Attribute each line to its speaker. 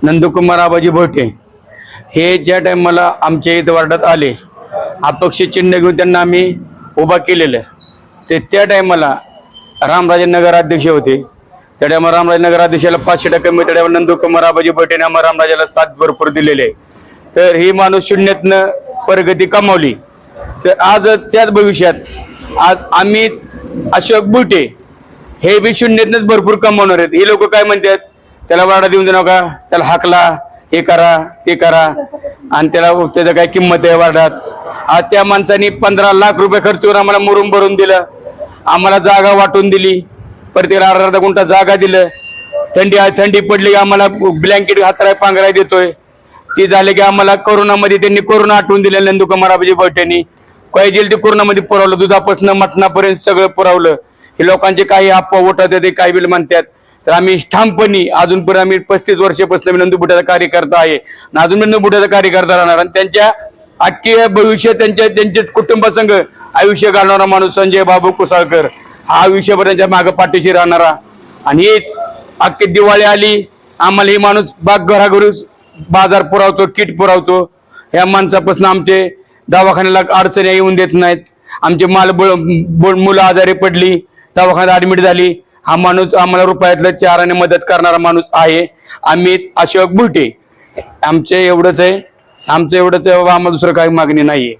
Speaker 1: नंदकुमार आबाजी भोटे हे ज्या टायमाला आमच्या इथं वार्डात आले, अपक्ष चिन्ह घेऊन त्यांना आम्ही उभा केलेलं, ते त्या टायमाला रामराजे नगराध्यक्ष होते. त्या टायमाला रामराजे नगराध्यक्षाला 500% मत, त्या टायमाला नंदकुमार आबाजी भोटेने आम्हाला रामराजाला साथ भरपूर दिलेले आहे. तर ही माणूस शून्यातनं प्रगती कमावली. तर आज त्याच भविष्यात आज आम्ही अशोक बुटे हे बी शून्यातनंच भरपूर कमावणार आहेत. हे लोक काय म्हणतात, त्याला वाडा देऊन देऊ नका, त्याला हाकला, हे करा ते करा, आणि त्याचं काय किंमत आहे वार्डात. आज त्या माणसाने 15 लाख रुपये खर्च करून आम्हाला मुरुम भरून दिलं, आम्हाला जागा वाटून दिली, प्रत्येकाला अर्धा गुंठा जागा दिलं. थंडी पडली की आम्हाला ब्लँकेट हातराय पांघराय देतोय. ती झाले की आम्हाला कोरोनामध्ये त्यांनी कोरोना आठवून दिलं. नंदकुमार आबाजी भोटेंनी काय जेल ते कोरोनामध्ये पुरवलं, दुधापासून मटणापर्यंत सगळं पुरवलं. हे लोकांचे काही अफवा उठवतात, ते काही बिल म्हणतात. तर आम्ही ठामपणे अजूनपर्यंत आम्ही 35 वर्षापासून नंदू बुट्याचा कार्यकर्ता आहे, अजून नंदू बुट्याचा कार्यकर्ता राहणार. आणि त्यांच्या अख्खे भविष्य त्यांच्याच कुटुंबासंग आयुष्य घालणारा माणूस संजय बाबू कुसाळकर हा आयुष्यभर त्यांच्या मागे पाठीशी राहणारा. आणि हेच अख्खी दिवाळी आली, आम्हाला हे माणूस घराघरी बाजार पुरवतो, किट पुरवतो. ह्या माणसापासून आमचे दवाखान्याला अडचणी येऊन देत नाहीत. आमचे मुलं आजारी पडली, दवाखान्यात ऍडमिट झाली, हा माणूस आम्हाला रुपयातलं 4 आणे मदत करणारा माणूस आहे. आम्ही अशोक बुटे, आमचं एवढंच आहे, आम्हाला दुसरं काही मागणी नाहीये.